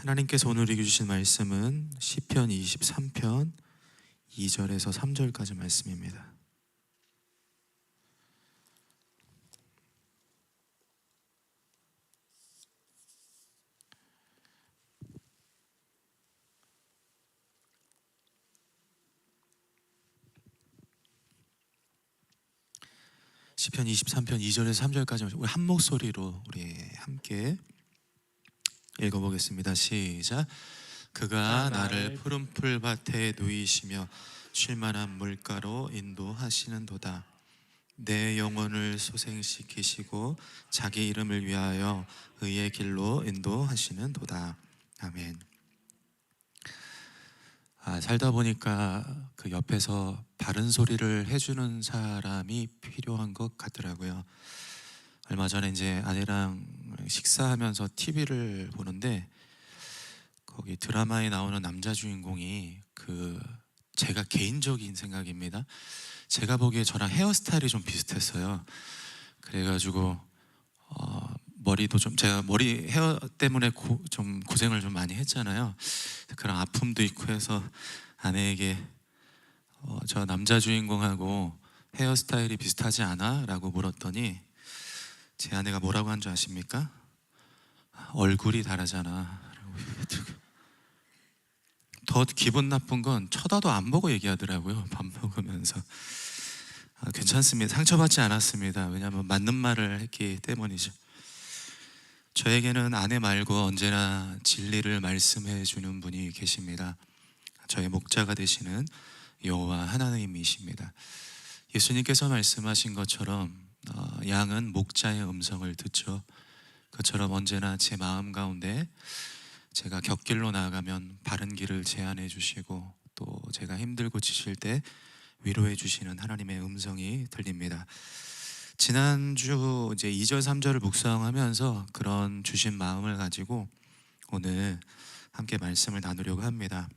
하나님께서 오늘 읽어 주신 말씀은 시편 23편 2절에서 3절까지 말씀입니다. 시편 23편 2절에서 3절까지 우리 한 목소리로 우리 함께 읽어보겠습니다. 시작. 그가 나를 푸른 풀밭에 누이시며 쉴만한 물가로 인도하시는도다. 내 영혼을 소생시키시고 자기 이름을 위하여 의의 길로 인도하시는도다. 아멘. 살다 보니까 그 옆에서 바른 소리를 해주는 사람이 필요한 것 같더라고요. 얼마 전에 이제 아내랑 식사하면서 TV를 보는데 거기 드라마에 나오는 남자 주인공이 제가 개인적인 생각입니다. 제가 보기에 저랑 헤어스타일이 좀 비슷했어요. 그래가지고 머리도 좀 제가 헤어 때문에 좀 고생을 좀 많이 했잖아요. 그런 아픔도 있고 해서 아내에게 저 남자 주인공하고 헤어스타일이 비슷하지 않아? 라고 물었더니 제 아내가 뭐라고 한 줄 아십니까? 얼굴이 다르잖아. 더 기분 나쁜 건 쳐다도 안 보고 얘기하더라고요. 밥 먹으면서. 괜찮습니다. 상처받지 않았습니다. 왜냐하면 맞는 말을 했기 때문이죠. 저에게는 아내 말고 언제나 진리를 말씀해 주는 분이 계십니다. 저의 목자가 되시는 여호와 하나님이십니다. 예수님께서 말씀하신 것처럼 양은 목자의 음성을 듣죠. 그처럼 언제나 제 마음 가운데 제가 곁길로 나아가면 바른 길을 제안해 주시고 또 제가 힘들고 지칠 때 위로해 주시는 하나님의 음성이 들립니다. 지난주 이제 2절 3절을 묵상하면서 그런 주신 마음을 가지고 오늘 함께 말씀을 나누려고 합니다.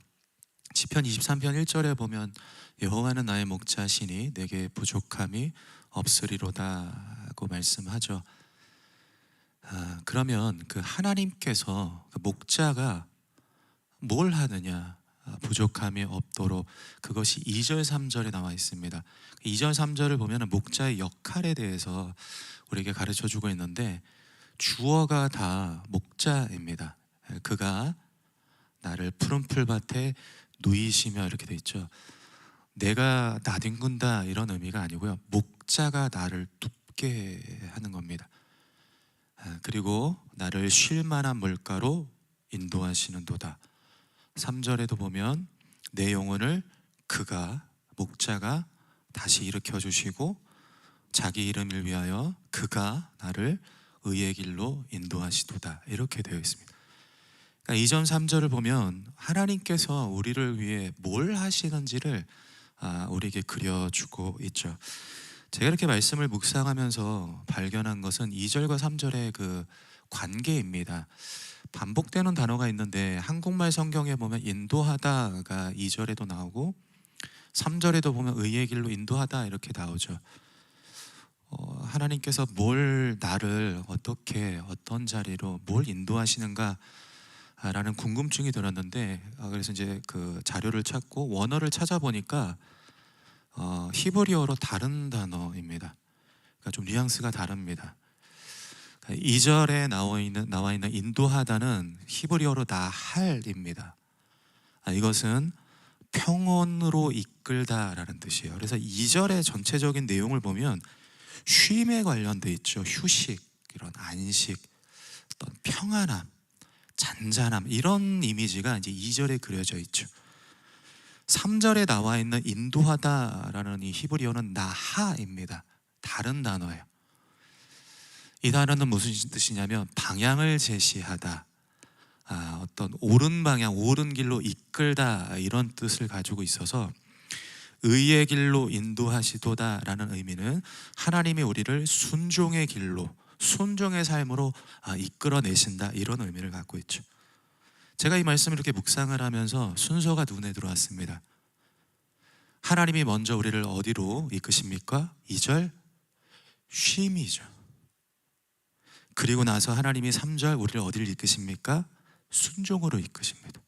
시편 23편 1절에 보면 여호와는 나의 목자시니 내게 부족함이 없으리로다고 말씀하죠. 그러면 그 하나님께서 그 목자가 뭘 하느냐, 부족함이 없도록, 그것이 2절 3절에 나와 있습니다. 2절 3절을 보면 목자의 역할에 대해서 우리에게 가르쳐 주고 있는데 주어가 다 목자입니다. 그가 나를 푸른 풀밭에 누이시며 이렇게 돼 있죠. 내가 나뒹군다 이런 의미가 아니고요, 목자가 나를 눕게 하는 겁니다. 그리고 나를 쉴 만한 물가로 인도하시는도다. 3절에도 보면 내 영혼을 목자가 다시 일으켜 주시고 자기 이름을 위하여 그가 나를 의의 길로 인도하시도다, 이렇게 되어 있습니다. 그러니까 2절 3절을 보면 하나님께서 우리를 위해 뭘 하시는지를 우리에게 그려주고 있죠. 제가 이렇게 말씀을 묵상하면서 발견한 것은 2절과 3절의 그 관계입니다. 반복되는 단어가 있는데 한국말 성경에 보면 인도하다가 2절에도 나오고 3절에도 보면 의의 길로 인도하다 이렇게 나오죠. 하나님께서 나를 어떻게 어떤 자리로 뭘 인도하시는가 라는 궁금증이 들었는데 그래서 이제 그 자료를 찾고 원어를 찾아보니까 히브리어로 다른 단어입니다. 그러니까 좀 뉘앙스가 다릅니다. 2절에 나와 있는 인도하다는 히브리어로 나할입니다. 이것은 평온으로 이끌다라는 뜻이에요. 그래서 2절의 전체적인 내용을 보면 쉼에 관련돼 있죠. 휴식, 이런 안식, 어떤 평안함, 잔잔함, 이런 이미지가 이제 2절에 그려져 있죠. 3절에 나와 있는 인도하다라는 이 히브리어는 나하입니다. 다른 단어예요. 이 단어는 무슨 뜻이냐면 방향을 제시하다, 어떤 옳은 방향, 옳은 길로 이끌다, 이런 뜻을 가지고 있어서 의의 길로 인도하시도다라는 의미는 하나님이 우리를 순종의 길로, 순종의 삶으로 이끌어내신다, 이런 의미를 갖고 있죠. 제가 이 말씀을 이렇게 묵상을 하면서 순서가 눈에 들어왔습니다. 하나님이 먼저 우리를 어디로 이끄십니까? 2절 쉼이죠. 그리고 나서 하나님이 3절 우리를 어디를 이끄십니까? 순종으로 이끄십니다.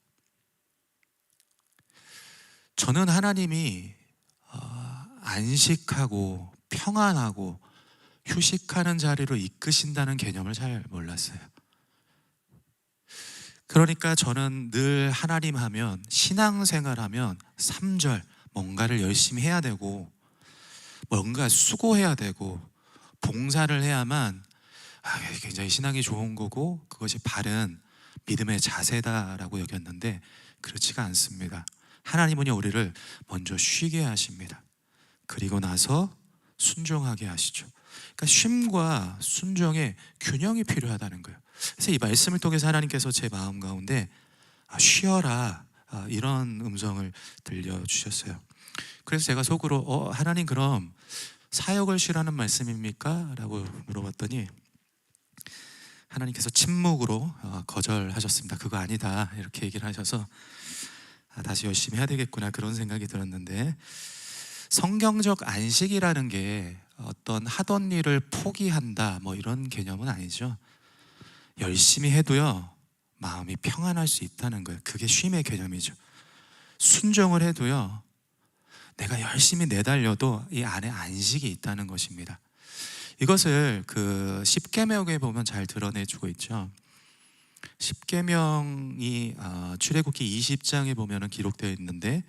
저는 하나님이 안식하고 평안하고 휴식하는 자리로 이끄신다는 개념을 잘 몰랐어요. 그러니까 저는 늘 하나님 하면, 신앙생활 하면 3절 뭔가를 열심히 해야 되고 뭔가 수고해야 되고 봉사를 해야만 굉장히 신앙이 좋은 거고 그것이 바른 믿음의 자세다라고 여겼는데 그렇지가 않습니다. 하나님은요, 우리를 먼저 쉬게 하십니다. 그리고 나서 순종하게 하시죠. 그러니까 쉼과 순종의 균형이 필요하다는 거예요. 그래서 이 말씀을 통해서 하나님께서 제 마음 가운데 쉬어라, 이런 음성을 들려주셨어요. 그래서 제가 속으로 하나님, 그럼 사역을 쉬라는 말씀입니까? 라고 물어봤더니 하나님께서 침묵으로 거절하셨습니다. 그거 아니다, 이렇게 얘기를 하셔서 다시 열심히 해야 되겠구나, 그런 생각이 들었는데, 성경적 안식이라는 게 어떤 하던 일을 포기한다 뭐 이런 개념은 아니죠. 열심히 해도요, 마음이 평안할 수 있다는 거예요. 그게 쉼의 개념이죠. 순종을 해도요, 내가 열심히 내달려도 이 안에 안식이 있다는 것입니다. 이것을 그 십계명에 보면 잘 드러내주고 있죠. 십계명이 출애굽기 20장에 보면은 기록되어 있는데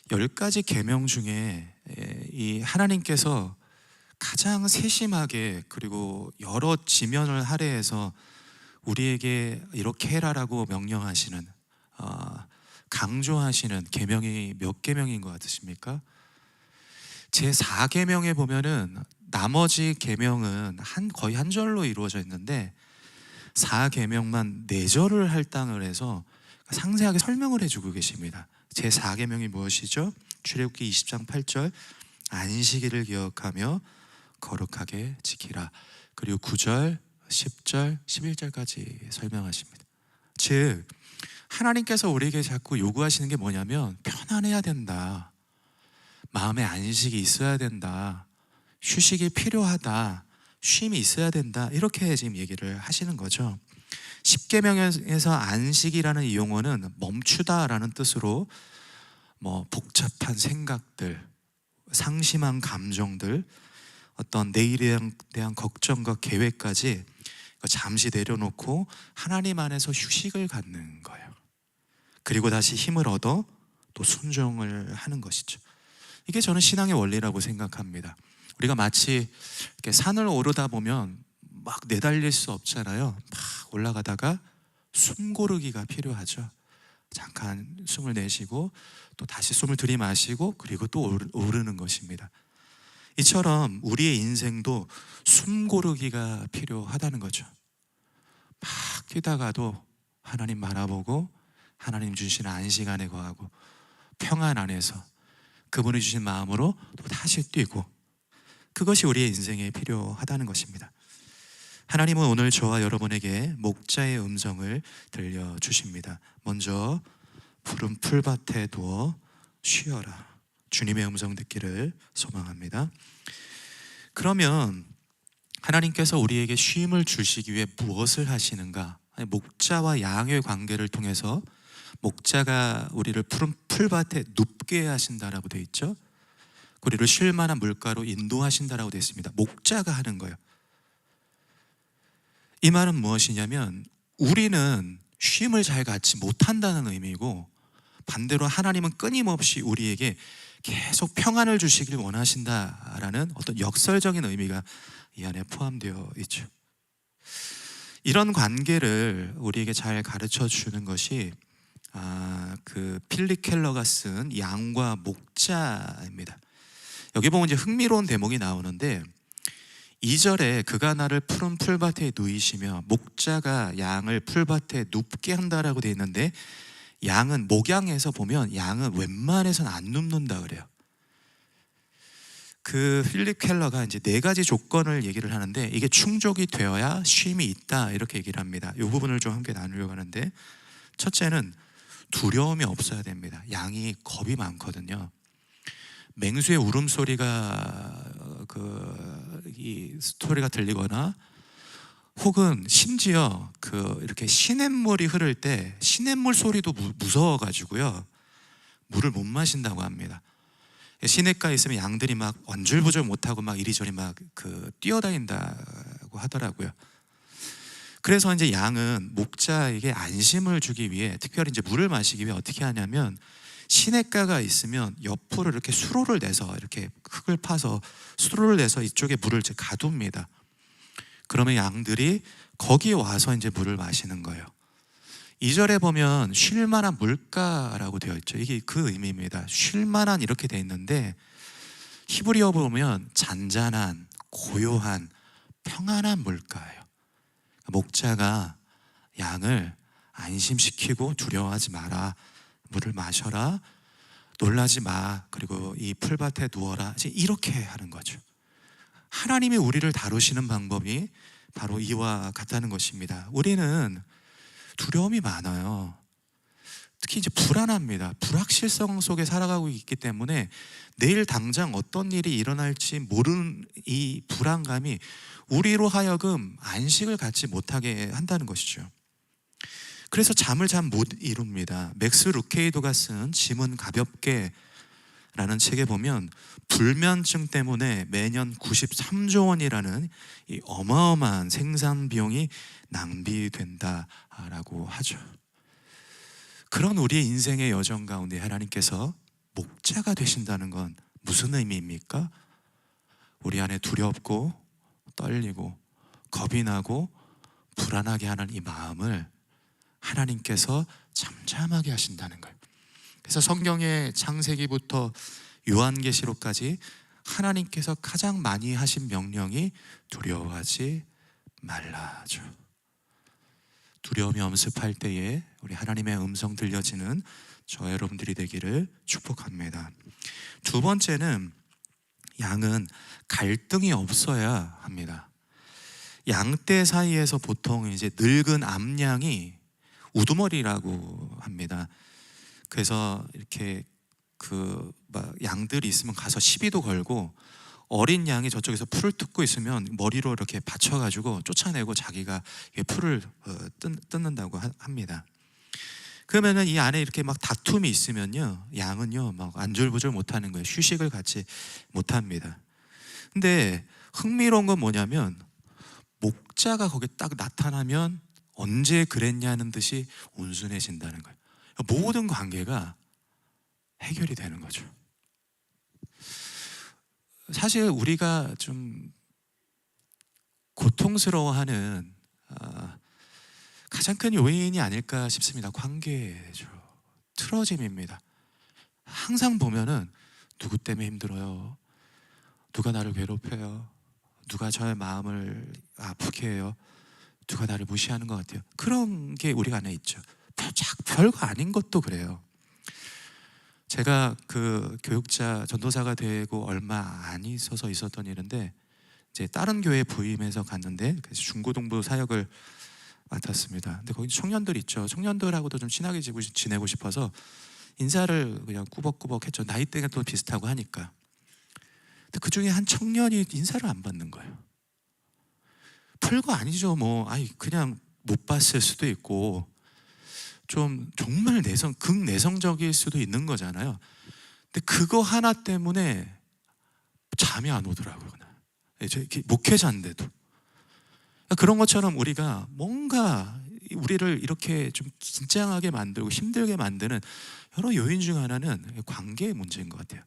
10가지 계명 중에 이 하나님께서 가장 세심하게 그리고 여러 지면을 할애해서 우리에게 이렇게 해라라고 명령하시는, 강조하시는 계명이 몇 계명인 것 같으십니까? 제 4계명에 보면은 나머지 계명은 거의 한 절로 이루어져 있는데 4계명만 4절을 할당을 해서 상세하게 설명을 해주고 계십니다. 제 4계명이 무엇이죠? 출애굽기 20장 8절, 안식일을 기억하며 거룩하게 지키라. 그리고 9절, 10절, 11절까지 설명하십니다. 즉 하나님께서 우리에게 자꾸 요구하시는 게 뭐냐면 편안해야 된다, 마음의 안식이 있어야 된다, 휴식이 필요하다, 쉼이 있어야 된다, 이렇게 지금 얘기를 하시는 거죠. 십계명에서 안식이라는 이 용어는 멈추다라는 뜻으로 뭐 복잡한 생각들, 상심한 감정들, 어떤 내일에 대한 걱정과 계획까지 잠시 내려놓고 하나님 안에서 휴식을 갖는 거예요. 그리고 다시 힘을 얻어 또 순종을 하는 것이죠. 이게 저는 신앙의 원리라고 생각합니다. 우리가 마치 이렇게 산을 오르다 보면 막 내달릴 수 없잖아요. 막 올라가다가 숨 고르기가 필요하죠. 잠깐 숨을 내쉬고 또 다시 숨을 들이마시고 그리고 또 오르는 것입니다. 이처럼 우리의 인생도 숨 고르기가 필요하다는 거죠. 막 뛰다가도 하나님 바라보고 하나님 주신 안식 안에 거하고 평안 안에서 그분이 주신 마음으로 또 다시 뛰고, 그것이 우리의 인생에 필요하다는 것입니다. 하나님은 오늘 저와 여러분에게 목자의 음성을 들려주십니다. 먼저 푸른 풀밭에 누워 쉬어라, 주님의 음성 듣기를 소망합니다. 그러면 하나님께서 우리에게 쉼을 주시기 위해 무엇을 하시는가? 목자와 양의 관계를 통해서 목자가 우리를 푸른 풀밭에 눕게 하신다라고 되어 있죠. 우리를 쉴 만한 물가로 인도하신다라고 되어 있습니다. 목자가 하는 거예요. 이 말은 무엇이냐면 우리는 쉼을 잘 갖지 못한다는 의미고, 반대로 하나님은 끊임없이 우리에게 계속 평안을 주시길 원하신다라는 어떤 역설적인 의미가 이 안에 포함되어 있죠. 이런 관계를 우리에게 잘 가르쳐 주는 것이 그 필립 켈러가 쓴 양과 목자입니다. 여기 보면 이제 흥미로운 대목이 나오는데 2절에 그가 나를 푸른 풀밭에 누이시며 목자가 양을 풀밭에 눕게 한다라고 되어 있는데, 양은 목양에서 보면 양은 웬만해서는 안 눕는다 그래요. 그 필립 켈러가 이제 4가지 조건을 얘기를 하는데 이게 충족이 되어야 쉼이 있다, 이렇게 얘기를 합니다. 이 부분을 좀 함께 나누려고 하는데, 첫째는 두려움이 없어야 됩니다. 양이 겁이 많거든요. 맹수의 울음소리가 이 스토리가 들리거나 혹은 심지어 이렇게 시냇물이 흐를 때 시냇물 소리도 무서워가지고요 물을 못 마신다고 합니다. 시냇가에 있으면 양들이 막 언줄부절 못하고 막 이리저리 막 뛰어다닌다고 하더라고요. 그래서 이제 양은 목자에게 안심을 주기 위해, 특별히 이제 물을 마시기 위해 어떻게 하냐면, 시냇가가 있으면 옆으로 이렇게 수로를 내서, 이렇게 흙을 파서 수로를 내서 이쪽에 물을 이제 가둡니다. 그러면 양들이 거기에 와서 이제 물을 마시는 거예요. 2절에 보면 쉴 만한 물가라고 되어 있죠. 이게 그 의미입니다. 쉴 만한 이렇게 되어 있는데, 히브리어 보면 잔잔한, 고요한, 평안한 물가예요. 목자가 양을 안심시키고 두려워하지 마라, 물을 마셔라, 놀라지 마, 그리고 이 풀밭에 누워라, 이렇게 하는 거죠. 하나님이 우리를 다루시는 방법이 바로 이와 같다는 것입니다. 우리는 두려움이 많아요. 특히 이제 불안합니다. 불확실성 속에 살아가고 있기 때문에 내일 당장 어떤 일이 일어날지 모르는 이 불안감이 우리로 하여금 안식을 갖지 못하게 한다는 것이죠. 그래서 잠을 잘 못 이룹니다. 맥스 루케이도가 쓴 짐은 가볍게 라는 책에 보면 불면증 때문에 매년 93조 원이라는 이 어마어마한 생산 비용이 낭비된다라고 하죠. 그런 우리의 인생의 여정 가운데 하나님께서 목자가 되신다는 건 무슨 의미입니까? 우리 안에 두렵고 떨리고 겁이 나고 불안하게 하는 이 마음을 하나님께서 잠잠하게 하신다는 거예요. 그래서 성경의 창세기부터 요한계시록까지 하나님께서 가장 많이 하신 명령이 두려워하지 말라죠. 두려움이 엄습할 때에 우리 하나님의 음성 들려지는 저 여러분들이 되기를 축복합니다. 두 번째는 양은 갈등이 없어야 합니다. 양떼 사이에서 보통 이제 늙은 암양이 우두머리라고 합니다. 그래서 이렇게 양들이 있으면 가서 시비도 걸고, 어린 양이 저쪽에서 풀을 뜯고 있으면 머리로 이렇게 받쳐가지고 쫓아내고 자기가 풀을 뜯는다고 합니다. 그러면은 이 안에 이렇게 막 다툼이 있으면요, 양은요 막 안절부절 못하는 거예요. 휴식을 갖지 못합니다. 근데 흥미로운 건 뭐냐면, 목자가 거기 딱 나타나면 언제 그랬냐는 듯이 온순해진다는 거예요. 모든 관계가 해결이 되는 거죠. 사실 우리가 좀 고통스러워하는 가장 큰 요인이 아닐까 싶습니다. 관계죠. 틀어짐입니다. 항상 보면은 누구 때문에 힘들어요, 누가 나를 괴롭혀요, 누가 저의 마음을 아프게 해요, 누가 나를 무시하는 것 같아요. 그런 게 우리 안에 있죠. 별거 아닌 것도 그래요. 제가 교육자 전도사가 되고 얼마 안 있어서 있었던 일인데, 이제 다른 교회 부임해서 갔는데, 그래서 중고등부 사역을 맡았습니다. 근데 거기 청년들 있죠. 청년들하고도 좀 친하게 지내고 싶어서 인사를 그냥 꾸벅꾸벅 했죠. 나이대가 또 비슷하고 하니까. 근데 그 중에 한 청년이 인사를 안 받는 거예요. 별거 아니죠. 그냥 못 봤을 수도 있고, 좀 정말 극내성적일 수도 있는 거잖아요. 근데 그거 하나 때문에 잠이 안 오더라고요. 목회자인데도. 그런 것처럼 우리가 뭔가 우리를 이렇게 좀 긴장하게 만들고 힘들게 만드는 여러 요인 중 하나는 관계의 문제인 것 같아요.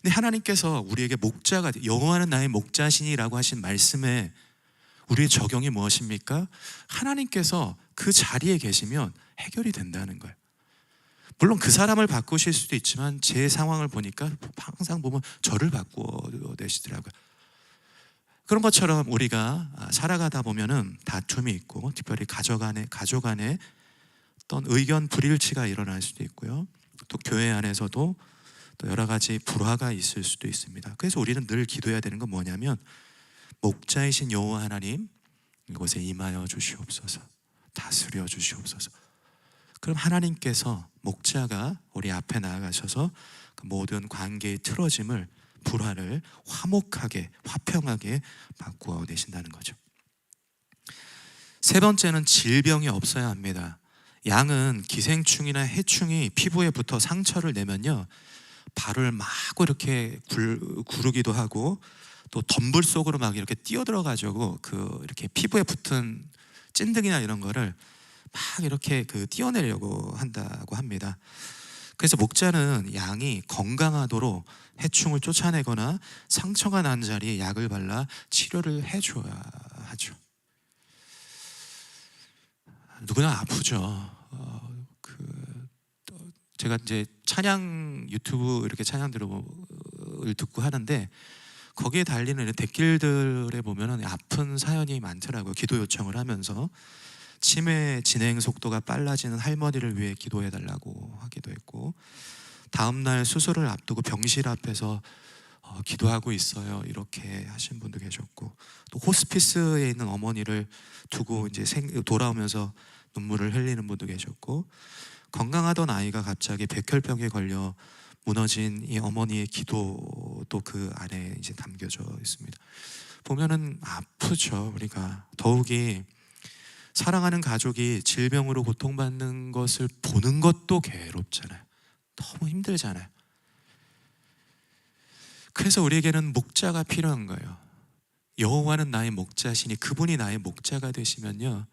근데 하나님께서 우리에게 목자가, 여호와는 나의 목자시니라고 하신 말씀에 우리의 적용이 무엇입니까? 하나님께서 그 자리에 계시면 해결이 된다는 거예요. 물론 그 사람을 바꾸실 수도 있지만, 제 상황을 보니까 항상 보면 저를 바꾸시더라고요. 그런 것처럼 우리가 살아가다 보면은 다툼이 있고, 특별히 가족 안에 어떤 의견 불일치가 일어날 수도 있고요. 또 교회 안에서도 또 여러 가지 불화가 있을 수도 있습니다. 그래서 우리는 늘 기도해야 되는 건 뭐냐면, 목자이신 여호와 하나님, 이곳에 임하여 주시옵소서, 다스려 주시옵소서. 그럼 하나님께서, 목자가 우리 앞에 나아가셔서 그 모든 관계의 틀어짐을, 불화를 화목하게, 화평하게 바꾸어 내신다는 거죠. 세 번째는 질병이 없어야 합니다. 양은 기생충이나 해충이 피부에 붙어 상처를 내면요, 발을 막 이렇게 구르기도 하고 또 덤불 속으로 막 이렇게 뛰어들어 가지고 이렇게 피부에 붙은 찐득이나 이런 거를 막 이렇게 띄어내려고 한다고 합니다. 그래서 목자는 양이 건강하도록 해충을 쫓아내거나 상처가 난 자리에 약을 발라 치료를 해줘야 하죠. 누구나 아프죠. 제가 이제 찬양 유튜브 이렇게 찬양들을 듣고 하는데 거기에 달리는 댓글들에 보면은 아픈 사연이 많더라고요. 기도 요청을 하면서 치매 진행 속도가 빨라지는 할머니를 위해 기도해 달라고 하기도 했고, 다음날 수술을 앞두고 병실 앞에서 기도하고 있어요 이렇게 하신 분도 계셨고, 또 호스피스에 있는 어머니를 두고 이제 돌아오면서 눈물을 흘리는 분도 계셨고, 건강하던 아이가 갑자기 백혈병에 걸려 무너진 이 어머니의 기도도 그 안에 이제 담겨져 있습니다. 보면은 아프죠. 우리가 더욱이 사랑하는 가족이 질병으로 고통받는 것을 보는 것도 괴롭잖아요. 너무 힘들잖아요. 그래서 우리에게는 목자가 필요한 거예요. 여호와는 나의 목자시니 그분이 나의 목자가 되시면요,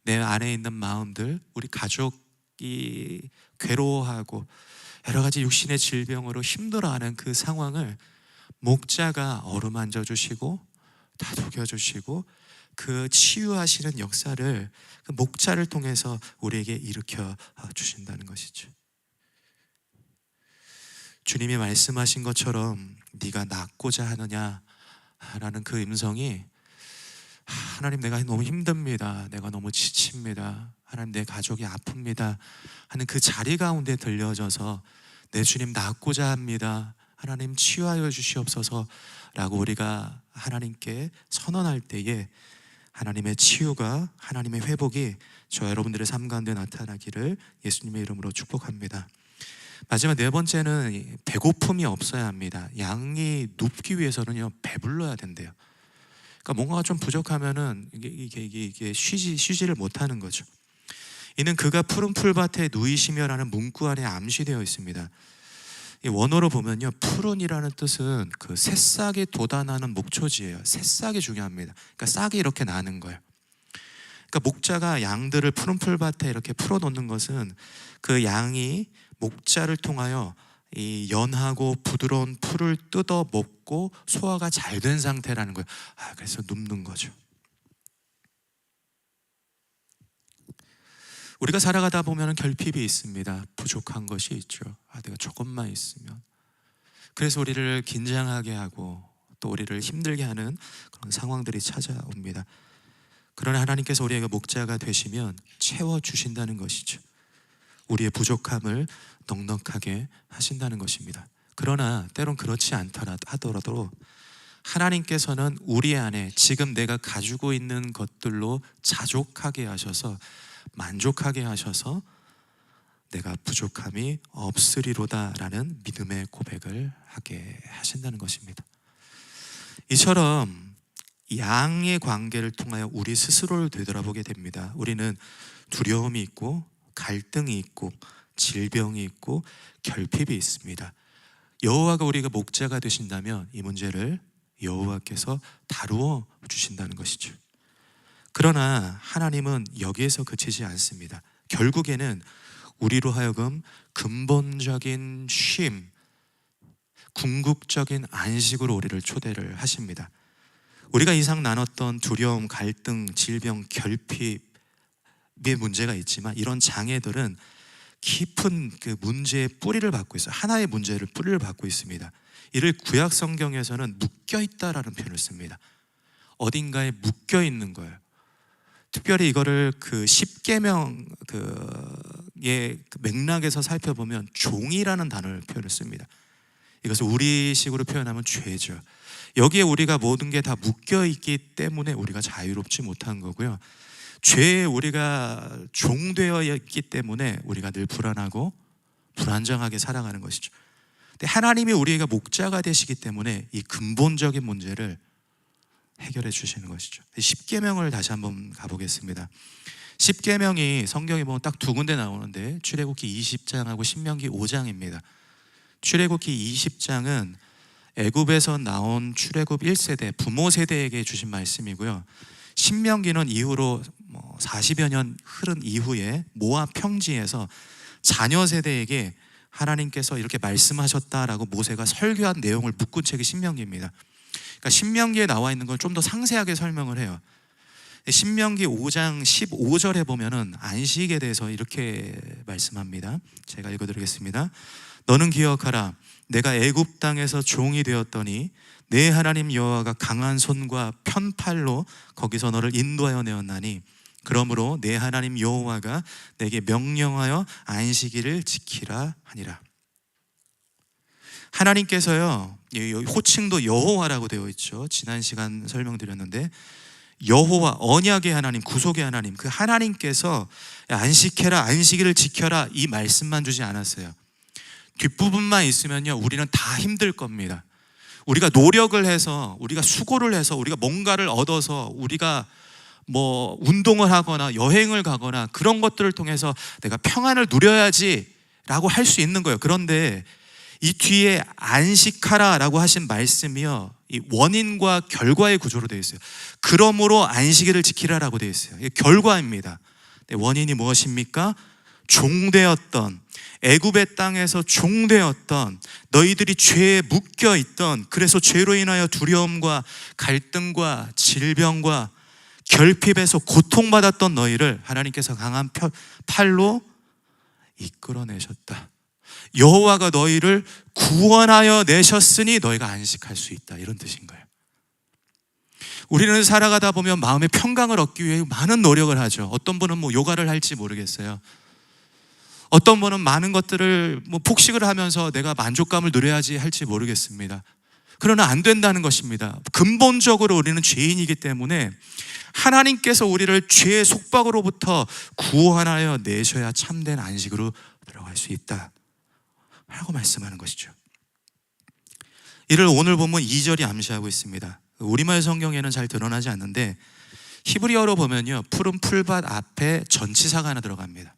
내 안에 있는 마음들, 우리 가족이 괴로워하고 여러 가지 육신의 질병으로 힘들어하는 그 상황을 목자가 어루만져 주시고 다독여 주시고 그 치유하시는 역사를 그 목자를 통해서 우리에게 일으켜 주신다는 것이죠. 주님이 말씀하신 것처럼 네가 낫고자 하느냐라는 그 음성이, 하나님 내가 너무 힘듭니다, 내가 너무 지칩니다, 하나님 내 가족이 아픕니다 하는 그 자리 가운데 들려져서 내 주님 낫고자 합니다, 하나님 치유하여 주시옵소서 라고 우리가 하나님께 선언할 때에 하나님의 치유가, 하나님의 회복이 저 여러분들의 삶 가운데 나타나기를 예수님의 이름으로 축복합니다. 마지막 네 번째는 배고픔이 없어야 합니다. 양이 눕기 위해서는요, 배불러야 된대요. 그러니까 뭔가가 좀 부족하면은 이게 쉬지를 못하는 거죠. 이는 그가 푸른 풀밭에 누이시며라는 문구 안에 암시되어 있습니다. 이 원어로 보면요, 푸른이라는 뜻은 그 새싹이 돋아나는 목초지예요. 새싹이 중요합니다. 그러니까 싹이 이렇게 나는 거예요. 그러니까 목자가 양들을 푸른 풀밭에 이렇게 풀어놓는 것은 그 양이 목자를 통하여 이 연하고 부드러운 풀을 뜯어 먹고 소화가 잘 된 상태라는 거예요. 그래서 눕는 거죠. 우리가 살아가다 보면 결핍이 있습니다. 부족한 것이 있죠. 내가 조금만 있으면. 그래서 우리를 긴장하게 하고 또 우리를 힘들게 하는 그런 상황들이 찾아옵니다. 그러나 하나님께서 우리에게 목자가 되시면 채워주신다는 것이죠. 우리의 부족함을 넉넉하게 하신다는 것입니다. 그러나 때론 그렇지 않더라 하더라도 하나님께서는 우리 안에 지금 내가 가지고 있는 것들로 자족하게 하셔서, 만족하게 하셔서 내가 부족함이 없으리로다라는 믿음의 고백을 하게 하신다는 것입니다. 이처럼 양의 관계를 통하여 우리 스스로를 되돌아보게 됩니다. 우리는 두려움이 있고 갈등이 있고 질병이 있고 결핍이 있습니다. 여호와가 우리가 목자가 되신다면 이 문제를 여호와께서 다루어 주신다는 것이죠. 그러나 하나님은 여기에서 그치지 않습니다. 결국에는 우리로 하여금 근본적인 쉼, 궁극적인 안식으로 우리를 초대를 하십니다. 우리가 이상 나눴던 두려움, 갈등, 질병, 결핍의 문제가 있지만 이런 장애들은 깊은 그 문제의 뿌리를 받고 있어요. 하나의 문제를 뿌리를 받고 있습니다. 이를 구약 성경에서는 묶여있다라는 표현을 씁니다. 어딘가에 묶여있는 거예요. 특별히 이거를 그 십계명 의 맥락에서 살펴보면 종이라는 단어를 표현을 씁니다. 이것을 우리식으로 표현하면 죄죠. 여기에 우리가 모든 게 다 묶여있기 때문에 우리가 자유롭지 못한 거고요, 죄에 우리가 종되어 있기 때문에 우리가 늘 불안하고 불안정하게 살아가는 것이죠. 근데 하나님이 우리가 목자가 되시기 때문에 이 근본적인 문제를 해결해 주시는 것이죠. 십계명을 다시 한번 가보겠습니다. 십계명이 성경에 보면 딱 두 군데 나오는데 출애굽기 20장하고 신명기 5장입니다. 출애굽기 20장은 애굽에서 나온 출애굽 1세대 부모 세대에게 주신 말씀이고요. 신명기는 이후로 40여 년 흐른 이후에 모압 평지에서 자녀 세대에게 하나님께서 이렇게 말씀하셨다라고 모세가 설교한 내용을 묶은 책이 신명기입니다. 그러니까 신명기에 나와 있는 걸 좀 더 상세하게 설명을 해요. 신명기 5장 15절에 보면은 안식에 대해서 이렇게 말씀합니다. 제가 읽어드리겠습니다. 너는 기억하라. 내가 애굽 땅에서 종이 되었더니 내 하나님 여호와가 강한 손과 편팔로 거기서 너를 인도하여 내었나니 그러므로 내 하나님 여호와가 내게 명령하여 안식일을 지키라 하니라. 하나님께서요, 호칭도 여호와라고 되어 있죠. 지난 시간 설명드렸는데 여호와, 언약의 하나님, 구속의 하나님, 그 하나님께서 안식해라, 안식일을 지켜라 이 말씀만 주지 않았어요. 뒷부분만 있으면요 우리는 다 힘들 겁니다. 우리가 노력을 해서, 우리가 수고를 해서, 우리가 뭔가를 얻어서, 우리가 운동을 하거나 여행을 가거나 그런 것들을 통해서 내가 평안을 누려야지 라고 할 수 있는 거예요. 그런데 이 뒤에 안식하라 라고 하신 말씀이요, 이 원인과 결과의 구조로 되어 있어요. 그러므로 안식일을 지키라 라고 되어 있어요. 이게 결과입니다. 원인이 무엇입니까? 종되었던, 애굽의 땅에서 종되었던, 너희들이 죄에 묶여있던, 그래서 죄로 인하여 두려움과 갈등과 질병과 결핍에서 고통받았던 너희를 하나님께서 강한 팔로 이끌어내셨다. 여호와가 너희를 구원하여 내셨으니 너희가 안식할 수 있다, 이런 뜻인 거예요. 우리는 살아가다 보면 마음의 평강을 얻기 위해 많은 노력을 하죠. 어떤 분은 요가를 할지 모르겠어요. 어떤 분은 많은 것들을 폭식을 하면서 내가 만족감을 누려야지 할지 모르겠습니다. 그러나 안 된다는 것입니다. 근본적으로 우리는 죄인이기 때문에 하나님께서 우리를 죄의 속박으로부터 구원하여 내셔야 참된 안식으로 들어갈 수 있다 라고 말씀하는 것이죠. 이를 오늘 본문 2절이 암시하고 있습니다. 우리말 성경에는 잘 드러나지 않는데 히브리어로 보면요, 푸른 풀밭 앞에 전치사가 하나 들어갑니다.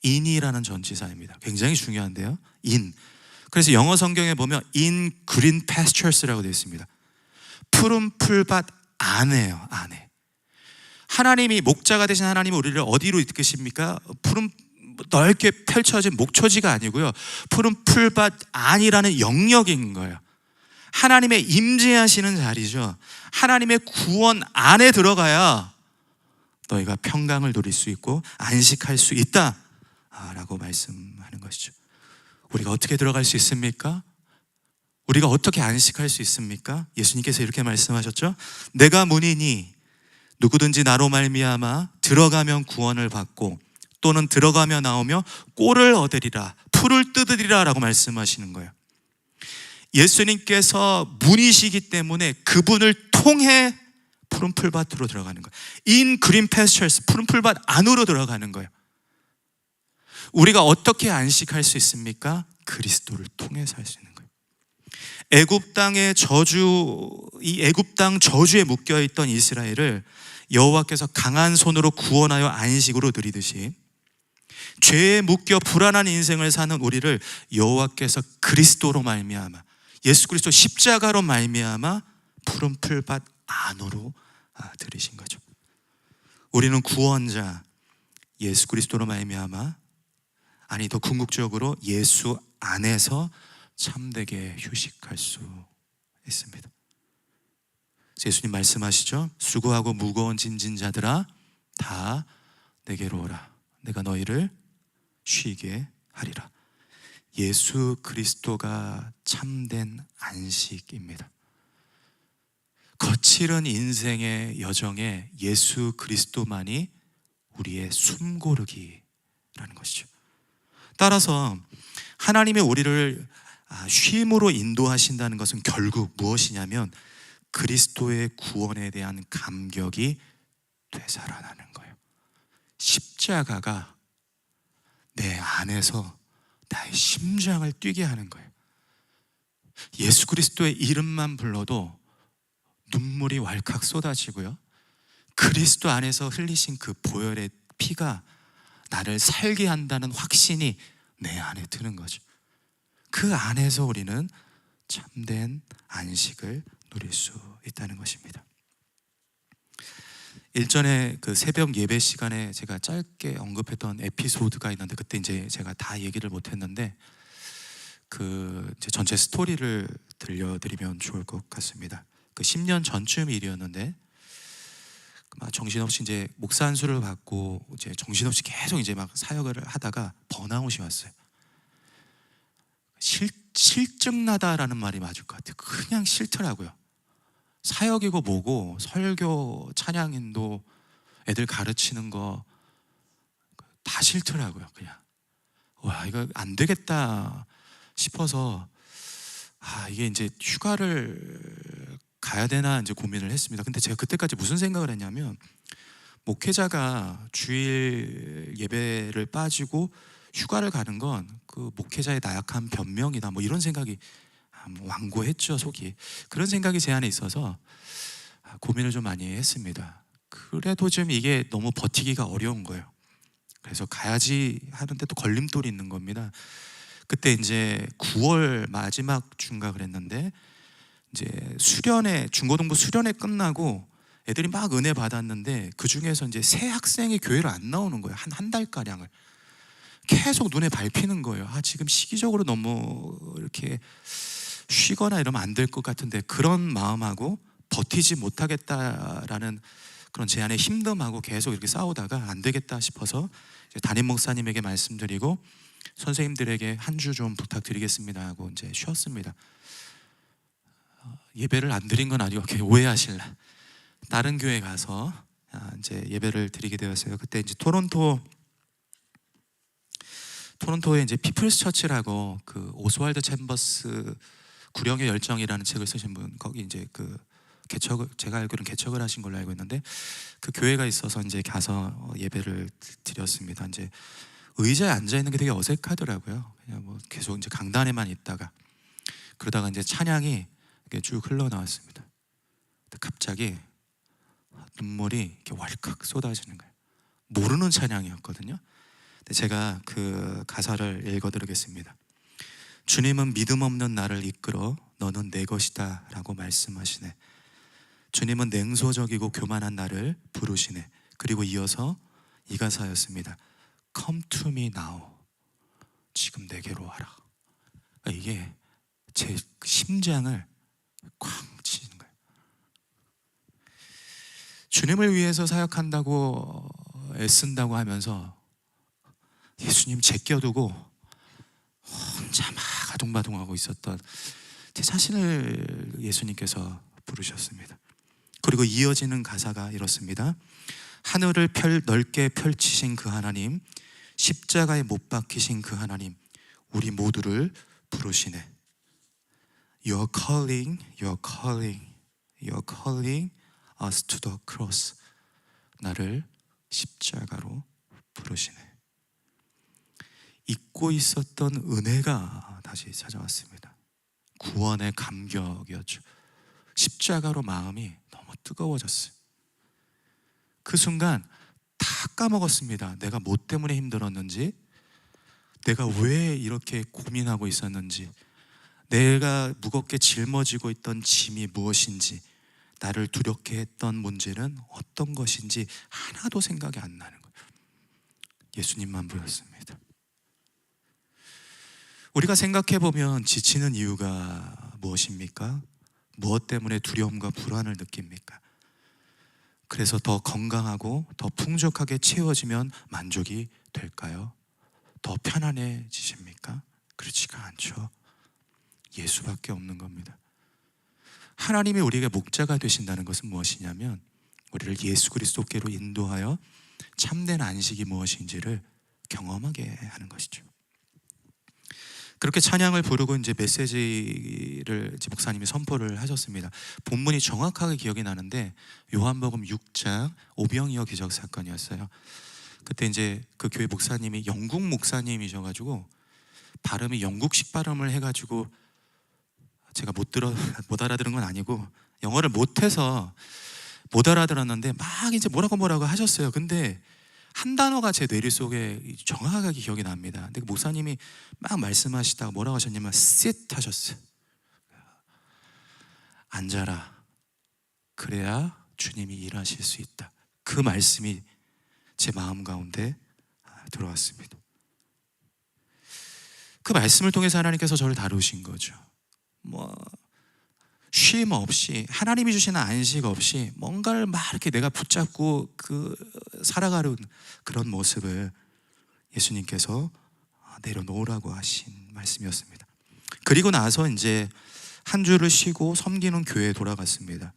in이라는 전치사입니다. 굉장히 중요한데요, in. 그래서 영어 성경에 보면 in green pastures라고 되어 있습니다. 푸른 풀밭 안에요, 안에. 하나님이, 목자가 되신 하나님이 우리를 어디로 이끄십니까? 푸른 넓게 펼쳐진 목초지가 아니고요, 푸른 풀밭 안이라는 영역인 거예요. 하나님의 임재하시는 자리죠. 하나님의 구원 안에 들어가야 너희가 평강을 누릴 수 있고 안식할 수 있다 라고 말씀하는 것이죠. 우리가 어떻게 들어갈 수 있습니까? 우리가 어떻게 안식할 수 있습니까? 예수님께서 이렇게 말씀하셨죠. 내가 문이니 누구든지 나로 말미암아 들어가면 구원을 받고 또는 들어가며 나오며 꼴을 얻으리라, 풀을 뜯으리라 라고 말씀하시는 거예요. 예수님께서 문이시기 때문에 그분을 통해 푸른 풀밭으로 들어가는 거예요. In green pastures, 푸른 풀밭 안으로 들어가는 거예요. 우리가 어떻게 안식할 수 있습니까? 그리스도를 통해서 할 수 있는 거예요. 애굽 땅의 저주, 이 애굽 땅 저주에 묶여 있던 이스라엘을 여호와께서 강한 손으로 구원하여 안식으로 드리듯이 죄에 묶여 불안한 인생을 사는 우리를 여호와께서 그리스도로 말미암아, 예수 그리스도 십자가로 말미암아 푸른 풀밭 안으로 들이신 거죠. 우리는 구원자 예수 그리스도로 말미암아, 아니 더 궁극적으로 예수 안에서 참되게 휴식할 수 있습니다. 예수님 말씀하시죠. 수고하고 무거운 짐진 자들아 다 내게로 오라. 내가 너희를 쉬게 하리라. 예수 그리스도가 참된 안식입니다. 거칠은 인생의 여정에 예수 그리스도만이 우리의 숨고르기라는 것이죠. 따라서 하나님이 우리를 쉼으로 인도하신다는 것은 결국 무엇이냐면 그리스도의 구원에 대한 감격이 되살아나는 거예요. 십자가가 내 안에서 나의 심장을 뛰게 하는 거예요. 예수 그리스도의 이름만 불러도 눈물이 왈칵 쏟아지고요. 그리스도 안에서 흘리신 그 보혈의 피가 나를 살게 한다는 확신이 내 안에 드는 거죠. 그 안에서 우리는 참된 안식을 누릴 수 있다는 것입니다. 일전에 그 새벽 예배 시간에 제가 짧게 언급했던 에피소드가 있는데, 그때 이제 제가 다 얘기를 못했는데 그 이제 전체 스토리를 들려드리면 좋을 것 같습니다. 그 10년 전쯤 일이었는데 막 정신없이 이제 목사 안수를 받고 이제 정신없이 계속 이제 막 사역을 하다가 번아웃이 왔어요. 실증나다라는 말이 맞을 것 같아요. 그냥 싫더라고요. 사역이고 뭐고 설교, 찬양인도, 애들 가르치는 거 다 싫더라고요. 그냥 와, 이거 안 되겠다 싶어서 이게 이제 휴가를 가야 되나 이제 고민을 했습니다. 근데 제가 그때까지 무슨 생각을 했냐면, 목회자가 주일 예배를 빠지고 휴가를 가는 건 그 목회자의 나약한 변명이다, 뭐 이런 생각이 완고했죠, 속이. 그런 생각이 제 안에 있어서 고민을 좀 많이 했습니다. 그래도 좀 이게 너무 버티기가 어려운 거예요. 그래서 가야지 하는데 또 걸림돌이 있는 겁니다. 그때 이제 9월 마지막 주인가 그랬는데, 이제 수련회, 중고등부 수련회 끝나고 애들이 막 은혜 받았는데 그 중에서 이제 새 학생이 교회를 안 나오는 거예요. 한 달가량을 계속 눈에 밟히는 거예요. 지금 시기적으로 너무 이렇게 쉬거나 이러면 안 될 것 같은데, 그런 마음하고 버티지 못하겠다라는 그런 제 안에 힘듦하고 계속 이렇게 싸우다가 안 되겠다 싶어서 담임 목사님에게 말씀드리고 선생님들에게 한 주 좀 부탁드리겠습니다 하고 이제 쉬었습니다. 예배를 안 드린 건 아니고 오해하실라, 다른 교회 가서 이제 예배를 드리게 되었어요. 그때 이제 토론토에 이제 피플스 처치라고 그 오스왈드 챔버스 구령의 열정이라는 책을 쓰신 분, 거기 이제 그 개척을, 제가 알기로는 개척을 하신 걸로 알고 있는데, 그 교회가 있어서 이제 가서 예배를 드렸습니다. 이제 의자에 앉아 있는 게 되게 어색하더라고요. 그냥 뭐 계속 이제 강단에만 있다가 그러다가 이제 찬양이 이렇게 쭉 흘러 나왔습니다. 갑자기 눈물이 이렇게 왈칵 쏟아지는 거예요. 모르는 찬양이었거든요. 근데 제가 그 가사를 읽어드리겠습니다. 주님은 믿음 없는 나를 이끌어 너는 내 것이다 라고 말씀하시네. 주님은 냉소적이고 교만한 나를 부르시네. 그리고 이어서 이 가사였습니다. Come to me now. 지금 내게로 와라. 이게 제 심장을 쾅 치는 거예요. 주님을 위해서 사역한다고 애쓴다고 하면서 예수님 제껴두고 혼자 막 아둥바둥하고 있었던 제 자신을 예수님께서 부르셨습니다. 그리고 이어지는 가사가 이렇습니다. 하늘을 넓게 펼치신 그 하나님, 십자가에 못 박히신 그 하나님, 우리 모두를 부르시네. You're calling, you're calling, you're calling us to the cross. 나를 십자가로 부르시네. 잊고 있었던 은혜가 다시 찾아왔습니다. 구원의 감격이었죠. 십자가로 마음이 너무 뜨거워졌어요. 그 순간 다 까먹었습니다. 내가 뭐 때문에 힘들었는지, 내가 왜 이렇게 고민하고 있었는지, 내가 무겁게 짊어지고 있던 짐이 무엇인지, 나를 두렵게 했던 문제는 어떤 것인지 하나도 생각이 안 나는 거예요. 예수님만 보였습니다. 우리가 생각해 보면 지치는 이유가 무엇입니까? 무엇 때문에 두려움과 불안을 느낍니까? 그래서 더 건강하고 더 풍족하게 채워지면 만족이 될까요? 더 편안해지십니까? 그렇지가 않죠. 예수밖에 없는 겁니다. 하나님이 우리에게 목자가 되신다는 것은 무엇이냐면, 우리를 예수 그리스도께로 인도하여 참된 안식이 무엇인지를 경험하게 하는 것이죠. 그렇게 찬양을 부르고 이제 메시지를 이제 목사님이 선포를 하셨습니다. 본문이 정확하게 기억이 나는데 요한복음 6장 오병이어 기적 사건이었어요. 그때 이제 그 교회 목사님이 영국 목사님이셔가지고 발음이 영국식 발음을 해가지고 제가 못 알아들은 건 아니고 영어를 못해서 못 알아들었는데 막 이제 뭐라고 하셨어요. 근데 한 단어가 제 뇌리 속에 정확하게 기억이 납니다. 근데 목사님이 막 말씀하시다가 뭐라고 하셨냐면 sit 하셨어요. 앉아라. 그래야 주님이 일하실 수 있다. 그 말씀이 제 마음 가운데 들어왔습니다. 그 말씀을 통해서 하나님께서 저를 다루신 거죠. 쉼 없이, 하나님이 주시는 안식 없이 뭔가를 막 이렇게 내가 붙잡고 살아가는 그런 모습을 예수님께서 내려놓으라고 하신 말씀이었습니다. 그리고 나서 이제 한 주를 쉬고 섬기는 교회에 돌아갔습니다.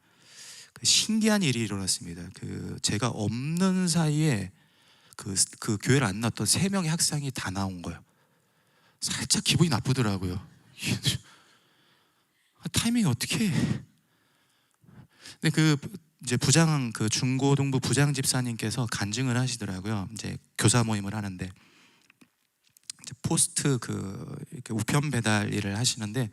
신기한 일이 일어났습니다. 제가 없는 사이에 그 교회를 안 나왔던 3명의 학생이 다 나온 거예요. 살짝 기분이 나쁘더라고요. 타이밍이 어떻게? 근데 이제 중고등부 부장 집사님께서 간증을 하시더라고요. 이제 교사 모임을 하는데 이제 포스트 이렇게 우편 배달 일을 하시는데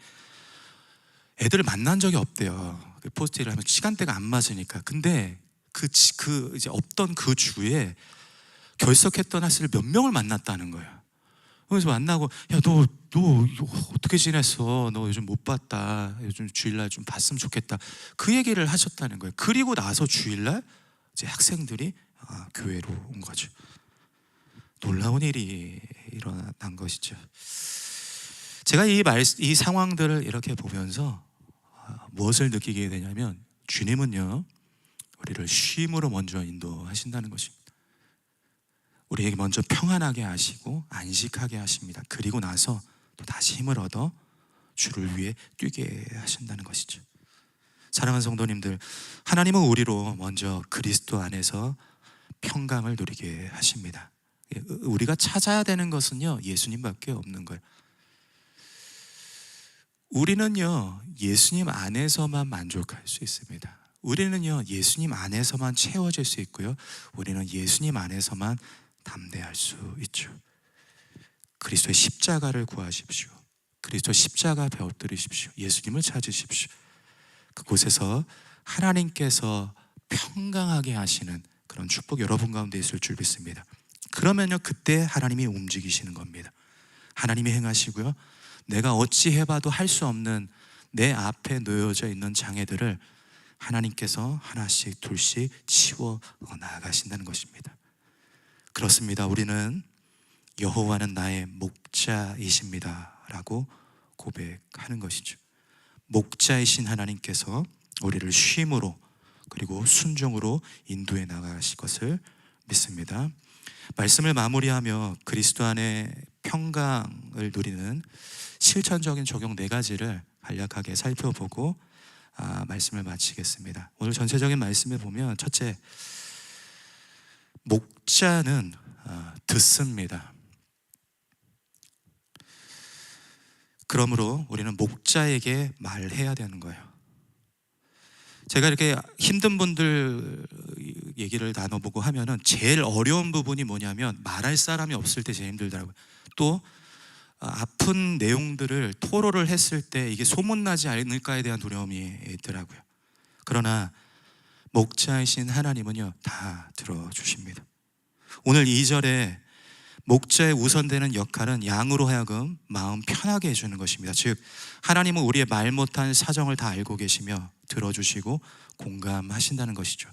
애들을 만난 적이 없대요. 포스트 일을 하면 시간대가 안 맞으니까. 근데 이제 없던 그 주에 결석했던 학생을 몇 명을 만났다는 거예요. 그래서 만나고, 야, 너 어떻게 지냈어? 너 요즘 못 봤다. 요즘 주일날 좀 봤으면 좋겠다. 그 얘기를 하셨다는 거예요. 그리고 나서 주일날 이제 학생들이 교회로 온 거죠. 놀라운 일이 일어난 것이죠. 제가 이 상황들을 이렇게 보면서 무엇을 느끼게 되냐면, 주님은요, 우리를 쉼으로 먼저 인도하신다는 것입니다. 우리에게 먼저 평안하게 하시고 안식하게 하십니다. 그리고 나서 또 다시 힘을 얻어 주를 위해 뛰게 하신다는 것이죠. 사랑하는 성도님들, 하나님은 우리로 먼저 그리스도 안에서 평강을 누리게 하십니다. 우리가 찾아야 되는 것은요, 예수님밖에 없는 거예요. 우리는요, 예수님 안에서만 만족할 수 있습니다. 우리는요, 예수님 안에서만 채워질 수 있고요, 우리는 예수님 안에서만 담대할 수 있죠. 그리스도의 십자가를 구하십시오. 그리스도 십자가 배워들으십시오. 예수님을 찾으십시오. 그곳에서 하나님께서 평강하게 하시는 그런 축복 여러분 가운데 있을 줄 믿습니다. 그러면요, 그때 하나님이 움직이시는 겁니다. 하나님이 행하시고요, 내가 어찌 해봐도 할 수 없는 내 앞에 놓여져 있는 장애들을 하나님께서 하나씩 둘씩 치워 나아가신다는 것입니다. 그렇습니다. 우리는 여호와는 나의 목자이십니다 라고 고백하는 것이죠. 목자이신 하나님께서 우리를 쉼으로 그리고 순종으로 인도해 나가실 것을 믿습니다. 말씀을 마무리하며 그리스도 안에 평강을 누리는 실천적인 적용 4가지를 간략하게 살펴보고 말씀을 마치겠습니다. 오늘 전체적인 말씀을 보면, 첫째, 목자는 듣습니다. 그러므로 우리는 목자에게 말해야 되는 거예요. 제가 이렇게 힘든 분들 얘기를 나눠보고 하면은 제일 어려운 부분이 뭐냐면, 말할 사람이 없을 때 제일 힘들더라고요. 또 아픈 내용들을 토로를 했을 때 이게 소문나지 않을까에 대한 두려움이 있더라고요. 그러나 목자이신 하나님은요, 다 들어주십니다. 오늘 2절에 목자의 우선되는 역할은 양으로 하여금 마음 편하게 해주는 것입니다. 즉, 하나님은 우리의 말 못한 사정을 다 알고 계시며 들어주시고 공감하신다는 것이죠.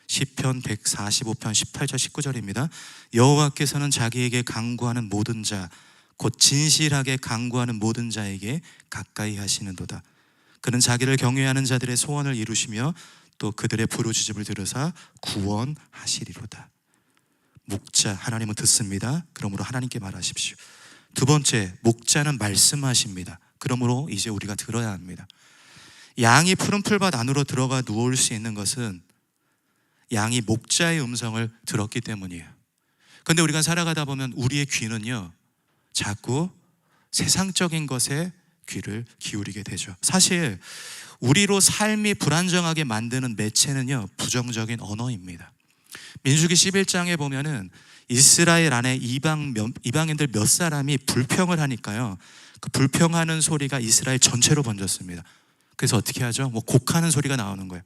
시편 145편 18절 19절입니다. 여호와께서는 자기에게 간구하는 모든 자, 곧 진실하게 간구하는 모든 자에게 가까이 하시는도다. 그는 자기를 경외하는 자들의 소원을 이루시며 또 그들의 부르짖음을 들으사 구원하시리로다. 목자, 하나님은 듣습니다. 그러므로 하나님께 말하십시오. 두 번째, 목자는 말씀하십니다. 그러므로 이제 우리가 들어야 합니다. 양이 푸른 풀밭 안으로 들어가 누울 수 있는 것은 양이 목자의 음성을 들었기 때문이에요. 그런데 우리가 살아가다 보면 우리의 귀는요, 자꾸 세상적인 것에 귀를 기울이게 되죠. 사실 우리로 삶이 불안정하게 만드는 매체는요, 부정적인 언어입니다. 민수기 11장에 보면은 이스라엘 안에 이방인들 몇 사람이 불평을 하니까요, 그 불평하는 소리가 이스라엘 전체로 번졌습니다. 그래서 어떻게 하죠? 뭐 곡하는 소리가 나오는 거예요.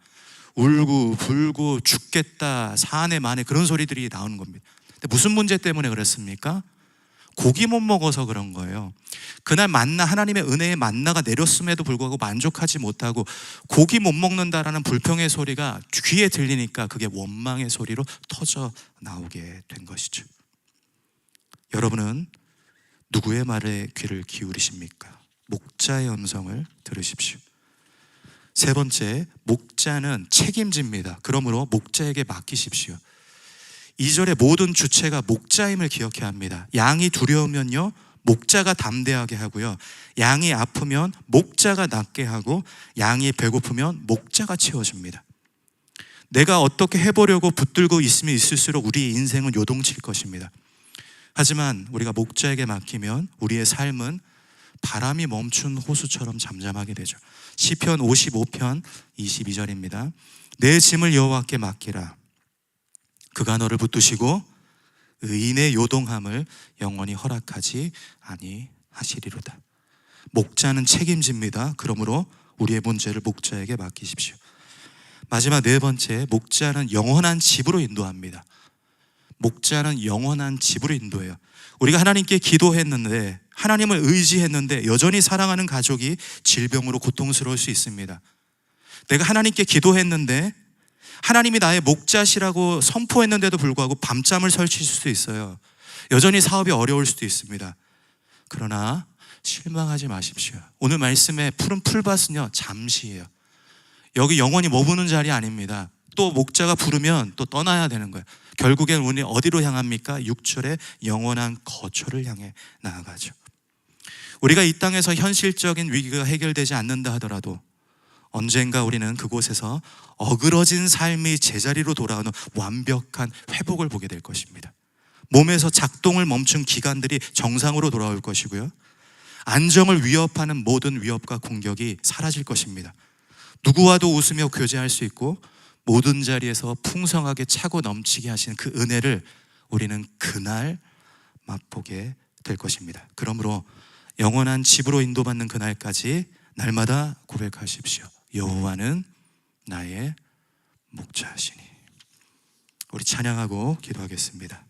울고 불고 죽겠다 사내 만에 그런 소리들이 나오는 겁니다. 근데 무슨 문제 때문에 그랬습니까? 고기 못 먹어서 그런 거예요. 그날 만나, 하나님의 은혜의 만나가 내렸음에도 불구하고 만족하지 못하고 고기 못 먹는다라는 불평의 소리가 귀에 들리니까 그게 원망의 소리로 터져 나오게 된 것이죠. 여러분은 누구의 말에 귀를 기울이십니까? 목자의 음성을 들으십시오. 세 번째, 목자는 책임집니다. 그러므로 목자에게 맡기십시오. 2절의 모든 주체가 목자임을 기억해야 합니다. 양이 두려우면요, 목자가 담대하게 하고요, 양이 아프면 목자가 낫게 하고, 양이 배고프면 목자가 채워줍니다. 내가 어떻게 해보려고 붙들고 있으면 있을수록 우리의 인생은 요동칠 것입니다. 하지만 우리가 목자에게 맡기면 우리의 삶은 바람이 멈춘 호수처럼 잠잠하게 되죠. 시편 55편 22절입니다. 내 짐을 여호와께 맡기라. 그가 너를 붙드시고 의인의 요동함을 영원히 허락하지 아니하시리로다. 목자는 책임집니다. 그러므로 우리의 문제를 목자에게 맡기십시오. 마지막 네 번째, 목자는 영원한 집으로 인도합니다. 목자는 영원한 집으로 인도해요. 우리가 하나님께 기도했는데, 하나님을 의지했는데 여전히 사랑하는 가족이 질병으로 고통스러울 수 있습니다. 내가 하나님께 기도했는데 하나님이 나의 목자시라고 선포했는데도 불구하고 밤잠을 설칠 수도 있어요. 여전히 사업이 어려울 수도 있습니다. 그러나 실망하지 마십시오. 오늘 말씀의 푸른 풀밭은요, 잠시예요. 여기 영원히 머무는 자리 아닙니다. 또 목자가 부르면 또 떠나야 되는 거예요. 결국엔 우리 어디로 향합니까? 6절의 영원한 거처를 향해 나아가죠. 우리가 이 땅에서 현실적인 위기가 해결되지 않는다 하더라도 언젠가 우리는 그곳에서 어그러진 삶이 제자리로 돌아오는 완벽한 회복을 보게 될 것입니다. 몸에서 작동을 멈춘 기관들이 정상으로 돌아올 것이고요, 안정을 위협하는 모든 위협과 공격이 사라질 것입니다. 누구와도 웃으며 교제할 수 있고 모든 자리에서 풍성하게 차고 넘치게 하시는 그 은혜를 우리는 그날 맛보게 될 것입니다. 그러므로 영원한 집으로 인도받는 그날까지 날마다 고백하십시오. 여호와는 나의 목자시니. 우리 찬양하고 기도하겠습니다.